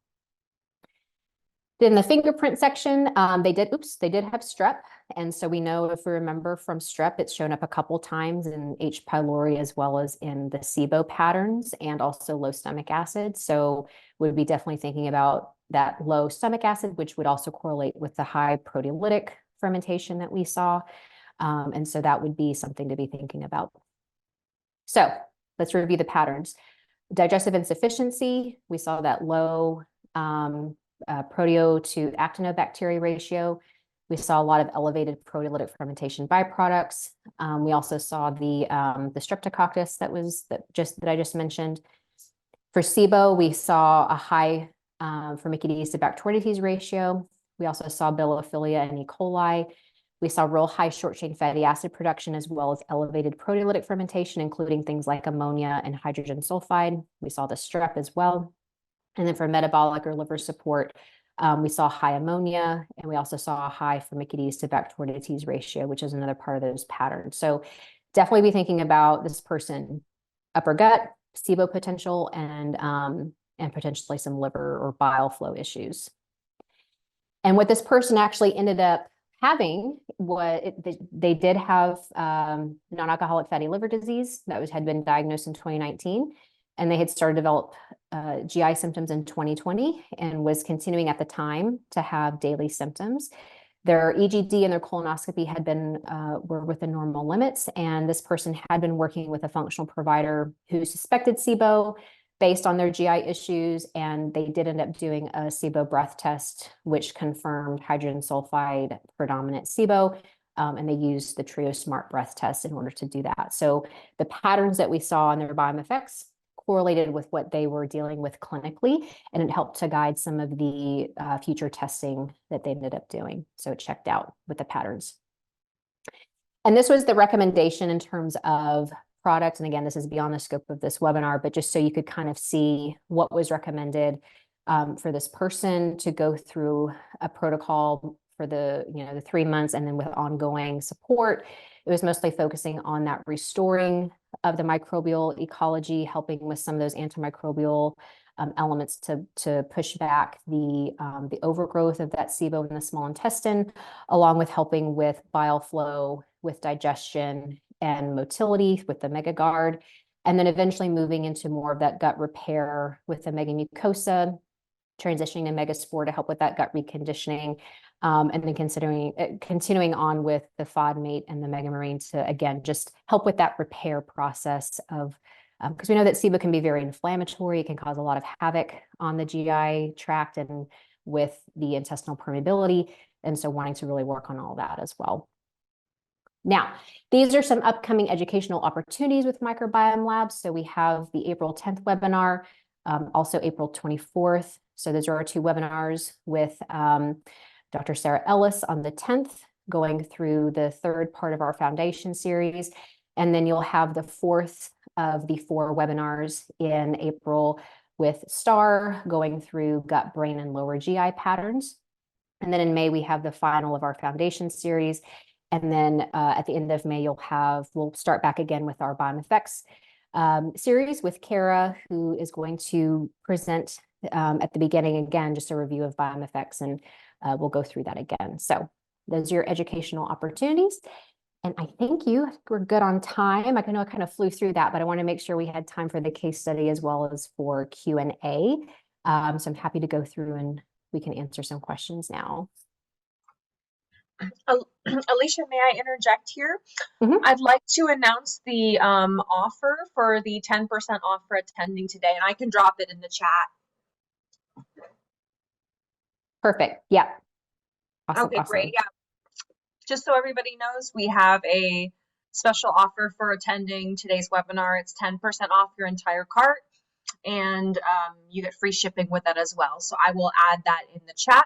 Then the fingerprint section, they did have strep. And so we know, if we remember from strep, it's shown up a couple times in H. pylori as well as in the SIBO patterns, and also low stomach acid. So we'd be definitely thinking about that low stomach acid, which would also correlate with the high proteolytic fermentation that we saw. And so that would be something to be thinking about. So let's review the patterns. Digestive insufficiency, we saw that low proteo to actinobacteria ratio. We saw a lot of elevated proteolytic fermentation byproducts. We also saw the streptococcus that I just mentioned. For SIBO, we saw a high Firmicutes to Bacteroidetes ratio. We also saw bilophilia and E. coli. We saw real high short-chain fatty acid production, as well as elevated proteolytic fermentation, including things like ammonia and hydrogen sulfide. We saw the strep as well. And then for metabolic or liver support, we saw high ammonia, and we also saw a high Firmicutes to Bacteroidetes ratio, which is another part of those patterns. So definitely be thinking about this person, upper gut, SIBO potential, and potentially some liver or bile flow issues. And what this person actually ended up having, they did have non-alcoholic fatty liver disease that had been diagnosed in 2019. And they had started to develop GI symptoms in 2020 and was continuing at the time to have daily symptoms. Their EGD and their colonoscopy had were within normal limits. And this person had been working with a functional provider who suspected SIBO based on their GI issues. And they did end up doing a SIBO breath test, which confirmed hydrogen sulfide predominant SIBO. And they used the Trio Smart breath test in order to do that. So the patterns that we saw in their Biome effects correlated with what they were dealing with clinically, and it helped to guide some of the future testing that they ended up doing. So it checked out with the patterns. And this was the recommendation in terms of products. And again, this is beyond the scope of this webinar, but just so you could kind of see what was recommended for this person to go through a protocol for the 3 months, and then with ongoing support. It was mostly focusing on that restoring of the microbial ecology, helping with some of those antimicrobial elements to push back the overgrowth of that SIBO in the small intestine, along with helping with bile flow, with digestion and motility with the megaguard, and then eventually moving into more of that gut repair with the megamucosa, transitioning to megaspore to help with that gut reconditioning. And then continuing on with the FODMATE and the megamarine to, again, just help with that repair process of, because we know that SIBO can be very inflammatory. It can cause a lot of havoc on the GI tract and with the intestinal permeability. And so wanting to really work on all that as well. Now, these are some upcoming educational opportunities with Microbiome Labs. So we have the April 10th webinar, also April 24th. So those are our 2 webinars with Dr. Sarah Ellis on the 10th, going through the 3rd part of our foundation series. And then you'll have the 4th of the 4 webinars in April with Star, going through gut, brain, and lower GI patterns. And then in May, we have the final of our foundation series. And then at the end of May, we'll start back again with our Biome effects series with Kara, who is going to present at the beginning, again, just a review of Biome effects, and we'll go through that again. So those are your educational opportunities. And I think we're good on time. I know I kind of flew through that, but I want to make sure we had time for the case study as well as for Q&A. So I'm happy to go through and we can answer some questions now. Alicia, may I interject here? Mm-hmm. I'd like to announce the offer for the 10% off for attending today, and I can drop it in the chat. Perfect. Yeah. Awesome. Okay, great. Awesome. Yeah. Just so everybody knows, we have a special offer for attending today's webinar. It's 10% off your entire cart, and you get free shipping with that as well. So I will add that in the chat.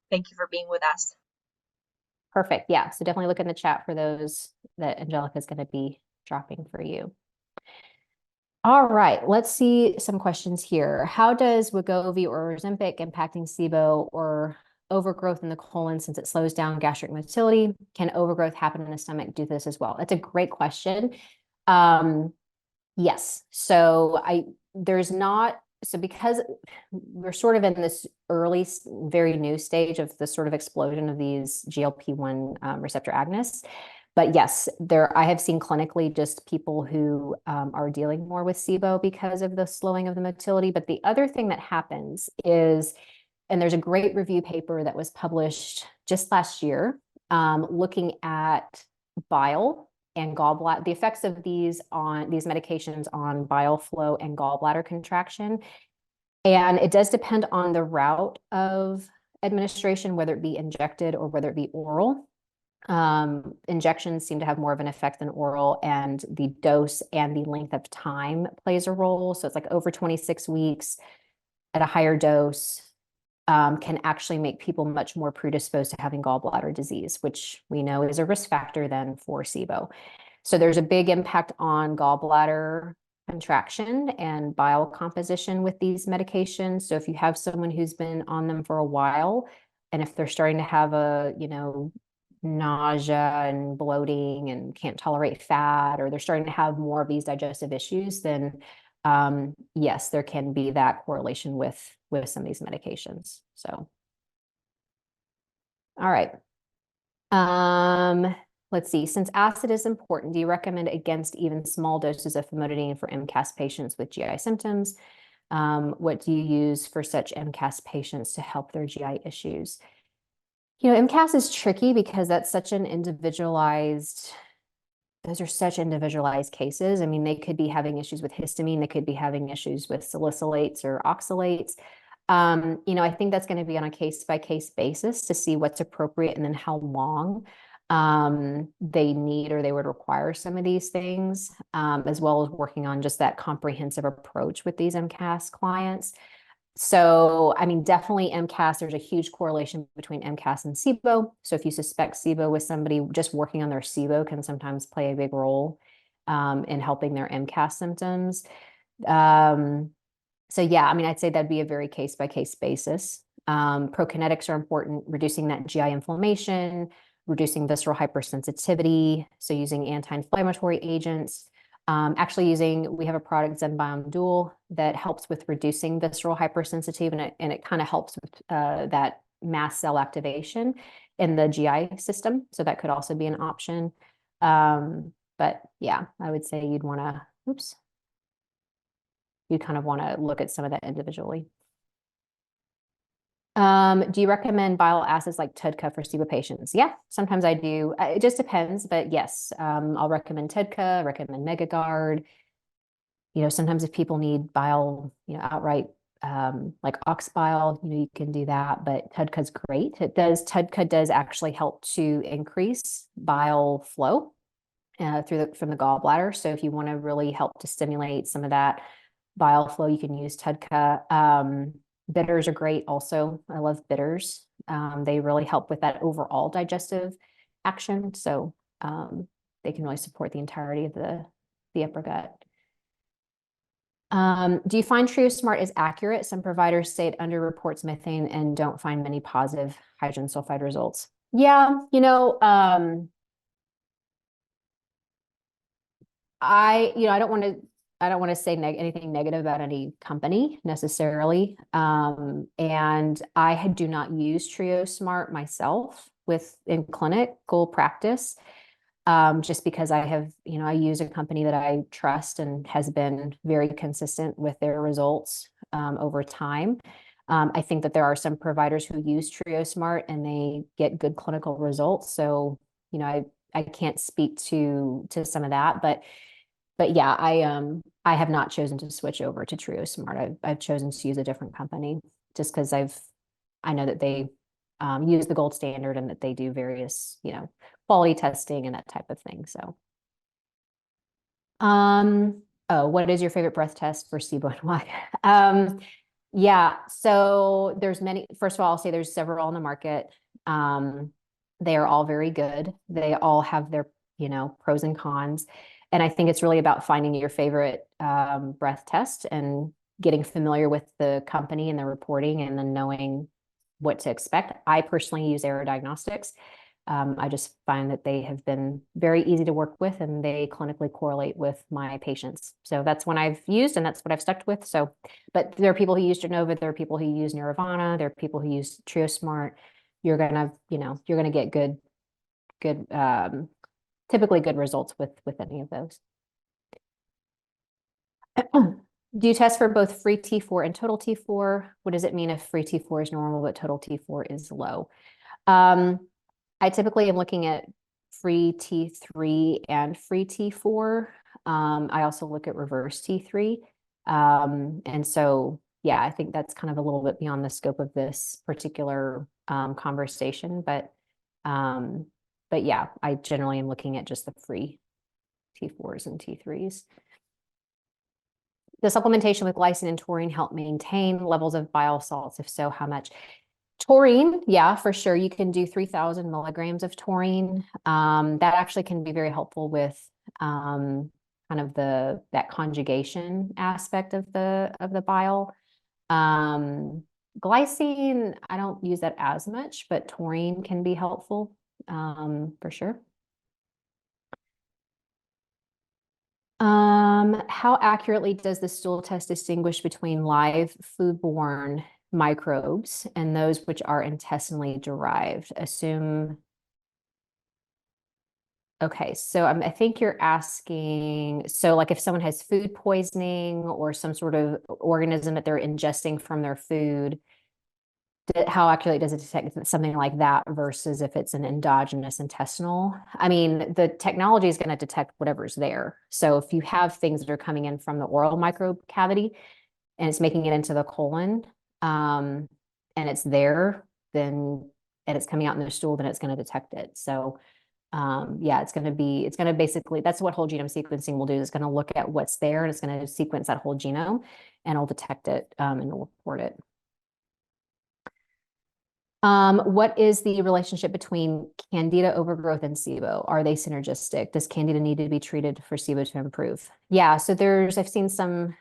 Thank you for being with us. Perfect. Yeah. So definitely look in the chat for those that Angelica is going to be dropping for you. All right, let's see some questions here. How does Wegovy or Ozempic impacting SIBO or overgrowth in the colon since it slows down gastric motility? Can overgrowth happen in the stomach due to this as well? That's a great question. Yes. So because we're sort of in this early, very new stage of the sort of explosion of these GLP-1 receptor agonists. But yes, I have seen clinically just people who are dealing more with SIBO because of the slowing of the motility. But the other thing that happens is, and there's a great review paper that was published just last year, looking at bile and gallbladder, the effects of these medications on bile flow and gallbladder contraction. And it does depend on the route of administration, whether it be injected or whether it be oral. Injections seem to have more of an effect than oral, and the dose and the length of time plays a role. So it's like over 26 weeks at a higher dose can actually make people much more predisposed to having gallbladder disease, which we know is a risk factor then for SIBO. So there's a big impact on gallbladder contraction and bile composition with these medications. So if you have someone who's been on them for a while, and if they're starting to have nausea and bloating and can't tolerate fat, or they're starting to have more of these digestive issues, then yes, there can be that correlation with some of these medications. So, all right. Let's see. Since acid is important, do you recommend against even small doses of famotidine for MCAS patients with GI symptoms? What do you use for such MCAS patients to help their GI issues? MCAS is tricky because that's such an individualized, those are such individualized cases. I mean, they could be having issues with histamine. They could be having issues with salicylates or oxalates. I think that's going to be on a case-by-case basis to see what's appropriate and then how long they need or they would require some of these things, as well as working on just that comprehensive approach with these MCAS clients. So, I mean, definitely MCAS, there's a huge correlation between MCAS and SIBO. So if you suspect SIBO with somebody, just working on their SIBO can sometimes play a big role in helping their MCAS symptoms. So yeah, I mean, I'd say that'd be a very case-by-case basis. Prokinetics are important, reducing that GI inflammation, reducing visceral hypersensitivity, so using anti-inflammatory agents. Actually we have a product, Biome Dual, that helps with reducing visceral hypersensitivity, and it kind of helps with that mast cell activation in the GI system. So that could also be an option. But yeah, I would say you'd kind of want to look at some of that individually. Do you recommend bile acids like TUDCA for SIBO patients? Yeah, sometimes I do. It just depends, but yes, I'll recommend TUDCA, recommend Megagard. Sometimes if people need bile, outright, like ox bile, you can do that, but TUDCA is great. TUDCA does actually help to increase bile flow from the gallbladder. So if you want to really help to stimulate some of that bile flow, you can use TUDCA. Bitters are great also. I love bitters. They really help with that overall digestive action. So they can really support the entirety of the upper gut. Do you find TrioSmart is accurate? Some providers say it underreports methane and don't find many positive hydrogen sulfide results. Yeah, I don't want to say anything negative about any company necessarily. And I do not use TrioSmart myself in clinical practice, just because I use a company that I trust and has been very consistent with their results over time. I think that there are some providers who use TrioSmart and they get good clinical results. So, I can't speak to some of that, but yeah, I have not chosen to switch over to TrioSmart. I've chosen to use a different company just because I've I know that they use the gold standard and that they do various, quality testing and that type of thing. So, oh, what is your favorite breath test for SIBO and why? Yeah, so there's many. First of all, I'll say there's several on the market. They are all very good. They all have their, pros and cons. And I think it's really about finding your favorite breath test and getting familiar with the company and the reporting and then knowing what to expect. I personally use Aerodiagnostics. I just find that they have been very easy to work with and they clinically correlate with my patients. So that's one I've used and that's what I've stuck with. So, but there are people who use Genova, there are people who use Nirvana, there are people who use TrioSmart. You're gonna get good, typically good results with any of those. Do you test for both free T4 and total T4? What does it mean if free T4 is normal but total T4 is low? I typically am looking at free T3 and free T4. I also look at reverse T3. And so, yeah, I think that's kind of a little bit beyond the scope of this particular conversation. But yeah, I generally am looking at just the free T4s and T3s. Does supplementation with glycine and taurine help maintain levels of bile salts? If so, how much? Taurine, yeah, for sure. You can do 3,000 milligrams of taurine. That actually can be very helpful with kind of that conjugation aspect of the bile. Glycine, I don't use that as much, but taurine can be helpful for sure. How accurately does the stool test distinguish between live foodborne microbes and those which are intestinally derived? Okay, so I think you're asking, so like if someone has food poisoning or some sort of organism that they're ingesting from their food, how accurately does it detect something like that versus if it's an endogenous intestinal? I mean, the technology is going to detect whatever's there. So if you have things that are coming in from the oral microbe cavity and it's making it into the colon, and it's there, then and it's coming out in the stool, then it's going to detect it. So yeah, it's going to basically, that's what whole genome sequencing will do. It's going to look at what's there and it's going to sequence that whole genome and it'll detect it and it'll report it. What is the relationship between Candida overgrowth and SIBO? Are they synergistic? Does Candida need to be treated for SIBO to improve? Yeah, so I've seen some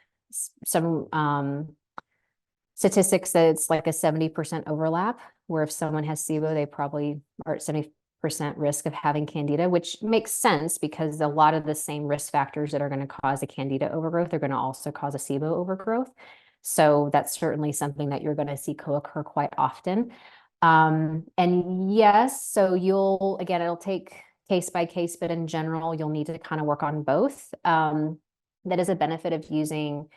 statistics that it's like a 70% overlap, where if someone has SIBO, they probably are at 70% risk of having Candida, which makes sense because a lot of the same risk factors that are going to cause a Candida overgrowth are going to also cause a SIBO overgrowth. So that's certainly something that you're going to see co-occur quite often. And yes, so it'll take case by case, but in general, you'll need to kind of work on both. That is a benefit of using,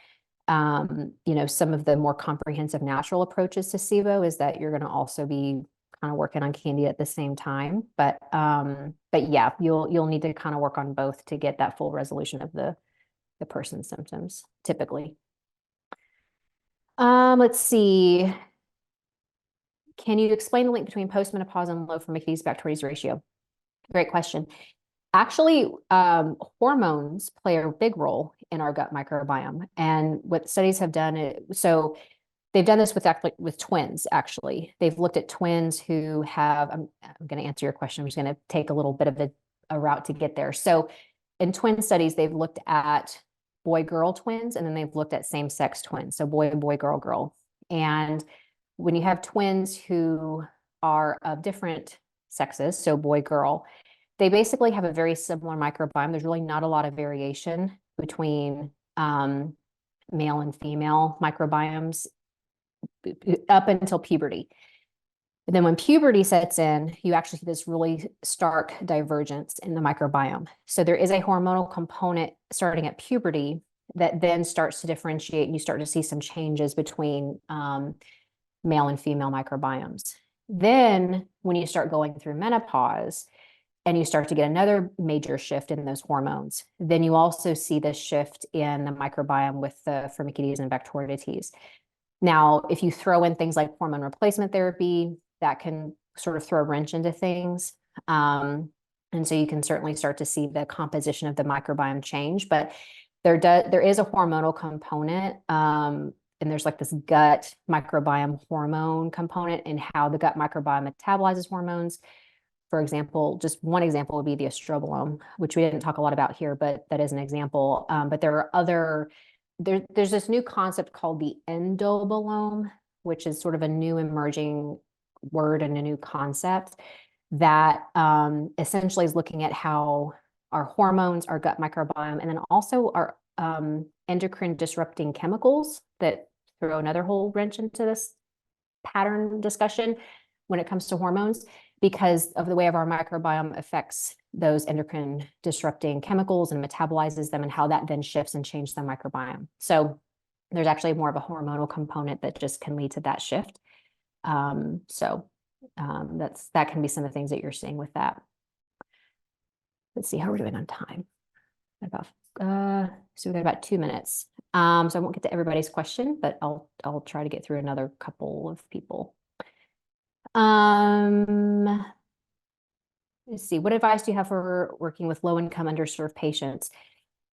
some of the more comprehensive natural approaches to SIBO is that you're going to also be kind of working on Candida at the same time. But yeah, you'll need to kind of work on both to get that full resolution of the person's symptoms, typically. Let's see. Can you explain the link between postmenopause and low Firmicutes Bacteroides ratio? Great question. Actually, hormones play a big role in our gut microbiome. And what studies have done, so they've done this with twins, actually. They've looked at twins who have, I'm going to answer your question. I'm just going to take a little bit of a route to get there. So in twin studies, they've looked at boy-girl twins, and then they've looked at same-sex twins. So boy, girl, girl. And when you have twins who are of different sexes, so boy, girl, they basically have a very similar microbiome. There's really not a lot of variation between male and female microbiomes up until puberty. And then when puberty sets in, you actually see this really stark divergence in the microbiome. So there is a hormonal component starting at puberty that then starts to differentiate, and you start to see some changes between male and female microbiomes. Then when you start going through menopause and you start to get another major shift in those hormones, then you also see this shift in the microbiome with the Firmicutes and Bacteroidetes. Now, if you throw in things like hormone replacement therapy, that can sort of throw a wrench into things. And so you can certainly start to see the composition of the microbiome change, but there is a hormonal component, and there's like this gut microbiome hormone component in how the gut microbiome metabolizes hormones. For example, just one example would be the estrobolome, which we didn't talk a lot about here, but that is an example. But there are there's this new concept called the endobolome, which is sort of a new emerging word and a new concept that essentially is looking at how our hormones, our gut microbiome, and then also our endocrine disrupting chemicals that throw another whole wrench into this pattern discussion when it comes to hormones, because of the way of our microbiome affects those endocrine disrupting chemicals and metabolizes them, and how that then shifts and changes the microbiome. So there's actually more of a hormonal component that just can lead to that shift. That can be some of the things that you're seeing with that. Let's see how we're doing on time. So we've got about 2 minutes. So I won't get to everybody's question, but I'll try to get through another couple of people. Let's see, what advice do you have for working with low-income, underserved patients?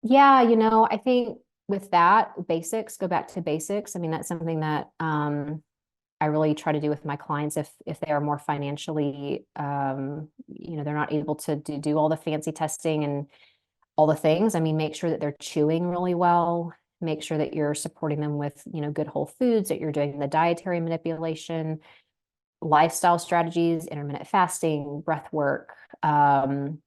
Yeah, I think with that, basics, go back to basics. I mean, that's something that I really try to do with my clients if they are more financially, they're not able to do all the fancy testing and all the things. I mean, make sure that they're chewing really well. Make sure that you're supporting them with, good whole foods, that you're doing the dietary manipulation, lifestyle strategies, intermittent fasting, breath work. Don't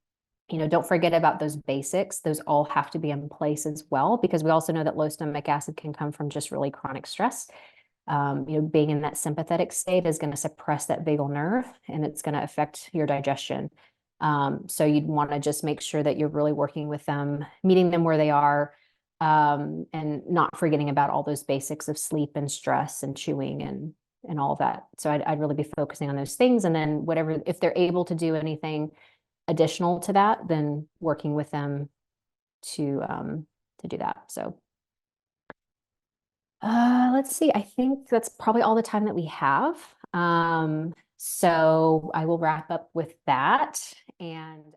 forget about those basics. Those all have to be in place as well, because we also know that low stomach acid can come from just really chronic stress. Being in that sympathetic state is going to suppress that vagal nerve, and it's going to affect your digestion. So you'd want to just make sure that you're really working with them, meeting them where they are, and not forgetting about all those basics of sleep and stress and chewing and all of that. So I'd really be focusing on those things. And then whatever, if they're able to do anything additional to that, then working with them to do that. So let's see, I think that's probably all the time that we have. So I will wrap up with that. And